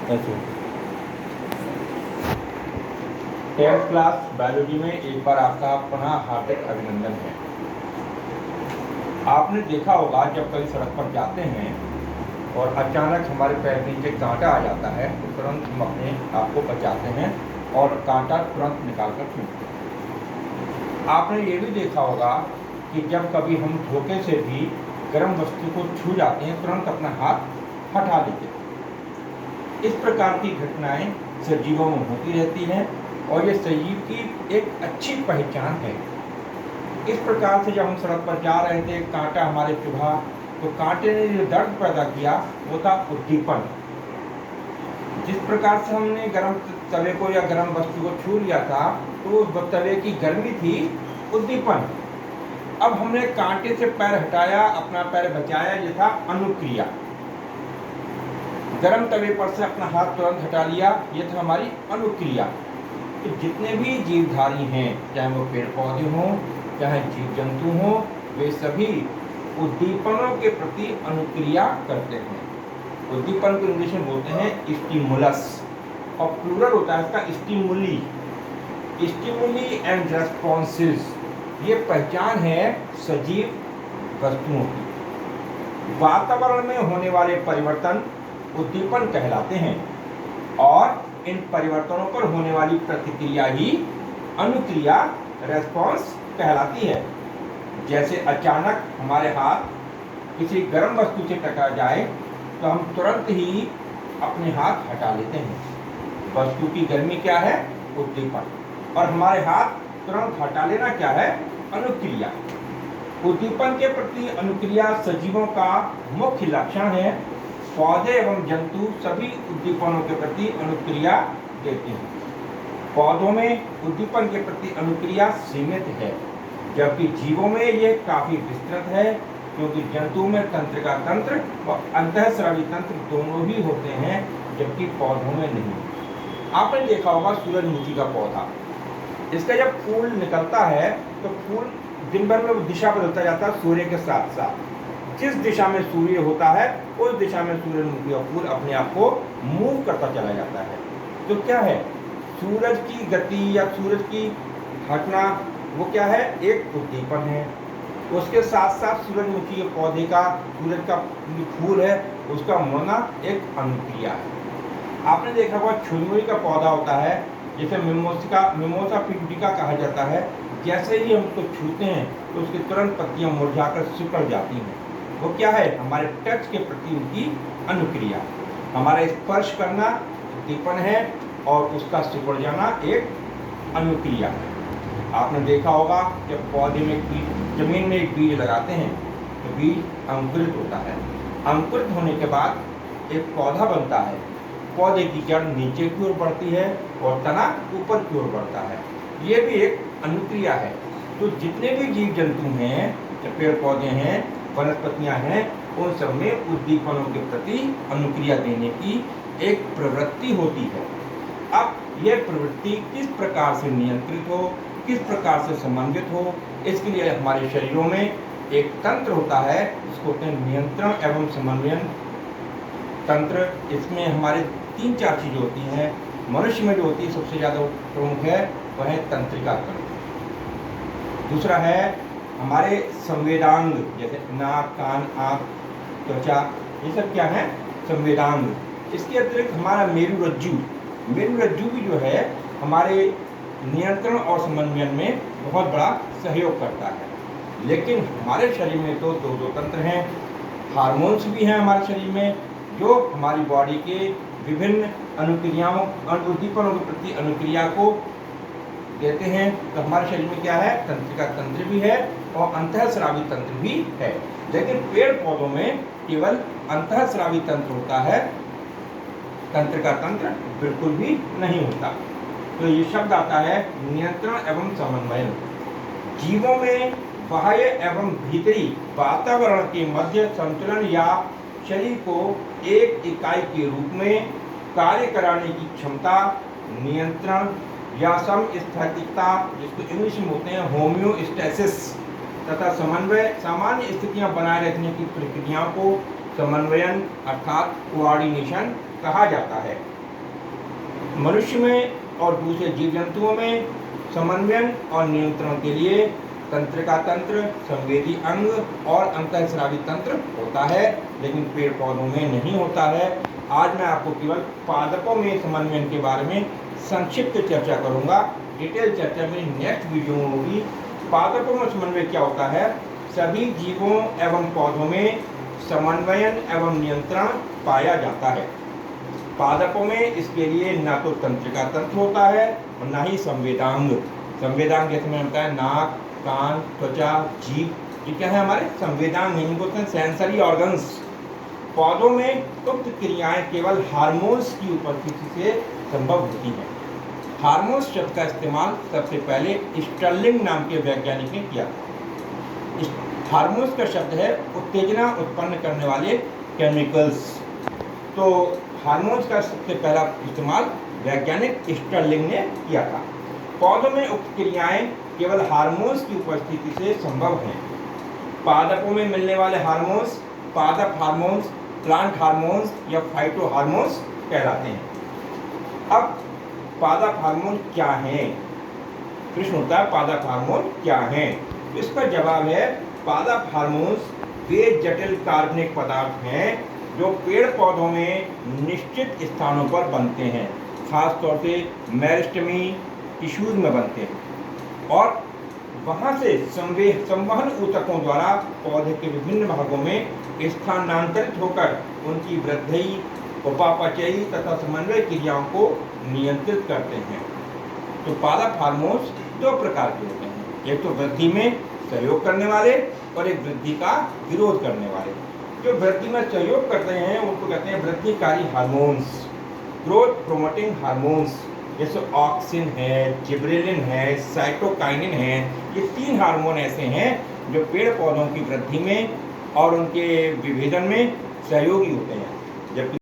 ऐसे 10th class biology में एक बार आपका पुनः हार्दिक अभिनंदन है। आपने देखा होगा जब कभी सड़क पर जाते हैं और अचानक हमारे पैर नीचे कांटा आ जाता है तो तुरंत हम अपने आप को बचाते हैं और कांटा तुरंत निकाल कर फेंकते हैं। आपने ये भी देखा होगा कि जब कभी हम धोखे से भी गर्म वस्तु को छू जाते हैं तुरंत अपना हाथ हटा लेते हैं। इस प्रकार की घटनाएं सजीवों में होती रहती हैं और ये सजीव की एक अच्छी पहचान है। इस प्रकार से जब हम सड़क पर जा रहे थे, कांटा हमारे चुभा तो कांटे ने जो दर्द पैदा किया वो था उद्दीपन। जिस प्रकार से हमने गर्म तवे को या गर्म वस्तु को छू लिया था तो वो तवे की गर्मी थी उद्दीपन। अब हमने कांटे से पैर हटाया, अपना पैर बचाया, ये था अनुक्रिया। गर्म तवे पर से अपना हाथ तुरंत हटा लिया, ये था हमारी अनुक्रिया। तो जितने भी जीवधारी हैं, चाहे वो पेड़ पौधे हों चाहे जीव जंतु हों, वे सभी उद्दीपनों के प्रति अनुक्रिया करते हैं। उद्दीपन को इंग्लिश में बोलते हैं स्टिमुलस और प्लूरल होता है इसका स्टिमुली। स्टिमुली एंड रेस्पॉन्सेस, ये पहचान है सजीव वस्तुओं की। वातावरण में होने वाले परिवर्तन उद्दीपन कहलाते हैं और इन परिवर्तनों पर होने वाली प्रतिक्रिया ही अनुक्रिया रेस्पॉन्स कहलाती है। जैसे अचानक हमारे हाथ किसी गर्म वस्तु से टकरा जाए तो हम तुरंत ही अपने हाथ हटा लेते हैं। वस्तु की गर्मी क्या है? उद्दीपन। और हमारे हाथ तुरंत हटा लेना क्या है? अनुक्रिया। उद्दीपन के प्रति अनुक्रिया सजीवों का मुख्य लक्षण है। पौधे एवं जंतु सभी उद्दीपनों के प्रति अनुक्रिया देते हैं। पौधों में उद्दीपन के प्रति अनुक्रिया सीमित है, जबकि जीवों में यह काफी विस्तृत है, क्योंकि जंतुओं में तंत्रिका तंत्र और अंतःस्रावी तंत्र दोनों ही होते हैं, जबकि पौधों में नहीं। आपने देखा होगा सूरजमुखी का पौधा, इसका जब फूल निकलता है तो फूल दिन भर में दिशा बदलता जाता है सूर्य के साथ साथ। जिस दिशा में सूर्य होता है उस दिशा में सूरजमुखी का फूल अपने आप को मूव करता चला जाता है। तो क्या है? सूरज की गति या सूरज की हटना वो क्या है? एक उद्दीपन है। उसके साथ साथ सूरजमुखी के पौधे का, सूरज का फूल है उसका मुड़ना एक अनुक्रिया है। आपने देखा होगा छुरमुरी का पौधा होता है, जिसे मिमोसा पिटूटिका कहा जाता है। जैसे ही हम उसको छूते हैं तो उसकी तुरंत पत्तियां मुरझाकर सिकुड़ जाती हैं। वो क्या है? हमारे टच के प्रति उनकी अनुक्रिया। हमारा स्पर्श करना उद्दीपन है और उसका सिकुड़ जाना एक अनुक्रिया है। आपने देखा होगा जब पौधे में जमीन में एक बीज लगाते हैं तो बीज अंकुरित होता है। अंकुरित होने के बाद एक पौधा बनता है। पौधे की जड़ नीचे की ओर बढ़ती है और तना ऊपर की ओर बढ़ता है। ये भी एक अनुक्रिया है। तो जितने भी जीव जंतु हैं, पेड़ पौधे हैं, वनस्पतियां हैं, उन सब में उद्दीपनों के प्रति अनुक्रिया देने की एक प्रवृत्ति होती है। अब यह प्रवृत्ति किस प्रकार से नियंत्रित हो, किस प्रकार से समन्वित हो, इसके लिए हमारे शरीरों में एक तंत्र होता है, जिसको कहते हैं नियंत्रण एवं समन्वयन तंत्र। इसमें हमारे 3-4 चीजें होती हैं। मनुष्य में जो होती है सबसे ज्यादा प्रमुख है वह है तंत्रिका तंत्र। दूसरा है हमारे संवेदांग, जैसे नाक, कान, आँख, त्वचा, ये सब क्या है? संवेदांग। इसके अतिरिक्त हमारा मेरुरज्जु भी जो है हमारे नियंत्रण और समन्वयन में बहुत बड़ा सहयोग करता है। लेकिन हमारे शरीर में तो दो तंत्र हैं। हार्मोन्स भी हैं हमारे शरीर में, जो हमारी बॉडी के विभिन्न अनुक्रियाओं, उद्दीपनों के प्रति अनुक्रिया को देते हैं। तो हमारे शरीर में क्या है? तंत्रिका तंत्र भी है और अंतःस्रावी तंत्र भी है। लेकिन पेड़ पौधों में केवल अंतःस्रावी तंत्र होता है, तंत्रिका तंत्र बिल्कुल भी नहीं होता। तो ये शब्द आता है नियंत्रण एवं समन्वय। जीवों में बाह्य एवं भीतरी वातावरण के मध्य संतुलन या शरीर को एक इकाई के रूप में कार्य कराने की क्षमता, नियंत्रण या समस्थैतिकता, जिसको इंग्लिश में बोलते हैं होम्योस्टैसिस, तथा समन्वय, सामान्य स्थितियां बनाए रखने की प्रक्रियाओं को समन्वयन अर्थात कोऑर्डिनेशन कहा जाता है। मनुष्य में और दूसरे जीव जंतुओं में समन्वयन और नियंत्रण के लिए तंत्रिका तंत्र, संवेदी अंग और अंतःस्रावी तंत्र होता है, लेकिन पेड़ पौधों में नहीं होता है। आज मैं आपको केवल पादपों में समन्वयन के बारे में संक्षिप्त चर्चा करूंगा। डिटेल चर्चा मेरी नेक्स्ट वीडियो में होगी। पादपों में समन्वय क्या होता है? सभी जीवों एवं पौधों में समन्वयन एवं नियंत्रण पाया जाता है। पादपों में इसके लिए ना तो तंत्रिका तंत्र होता है और ना ही संवेदांग। संवेदांग जैसे मैंने बताया, नाक, कान, त्वचा, जीभ, ये क्या है? हमारे संवेदांग, इनको बोलते हैं सेंसरी ऑर्गन्स। पौधों में उक्त क्रियाएं केवल हार्मोन्स की उपस्थिति से संभव होती हैं। हार्मोन्स शब्द का इस्तेमाल सबसे पहले स्टर्लिंग नाम के वैज्ञानिक ने किया। हार्मोन्स का शब्द है उत्तेजना उत्पन्न करने वाले केमिकल्स। तो हार्मोन्स का सबसे पहला इस्तेमाल वैज्ञानिक स्टर्लिंग ने किया था। पौधों में उक्त क्रियाएं केवल हार्मोन्स की उपस्थिति से संभव हैं। पादपों में मिलने वाले हार्मोन्स पादप हार्मोन्स, प्लांट हार्मोन्स या फाइटो हार्मोन्स कहलाते हैं। अब पादप हार्मोन क्या हैं? प्रश्न होता है पादप हार्मोन क्या हैं? इसका जवाब है पादप हार्मोन्स वे जटिल कार्बनिक पदार्थ हैं जो पेड़ पौधों में निश्चित स्थानों पर बनते हैं, खास तौर से मेरिस्टेमी टिश्यूज में बनते हैं और वहां से संवहन ऊतकों द्वारा पौधे के विभिन्न भागों में स्थानांतरित होकर उनकी वृद्धि, उपापचयी तथा समन्वय क्रियाओं को नियंत्रित करते हैं। तो पादप हार्मोन्स दो प्रकार के होते हैं, एक तो वृद्धि में सहयोग करने वाले और एक वृद्धि का विरोध करने वाले। जो वृद्धि में सहयोग करते हैं उनको कहते हैं वृद्धिकारी हार्मोन्स, ग्रोथ प्रोमोटिंग हार्मोन्स, जैसे ऑक्सिन है, जिबरेलिन है, साइटोकाइनिन है। ये 3 हार्मोन ऐसे हैं जो पेड़ पौधों की वृद्धि में और उनके विभेदन में सहयोगी होते हैं। जबकि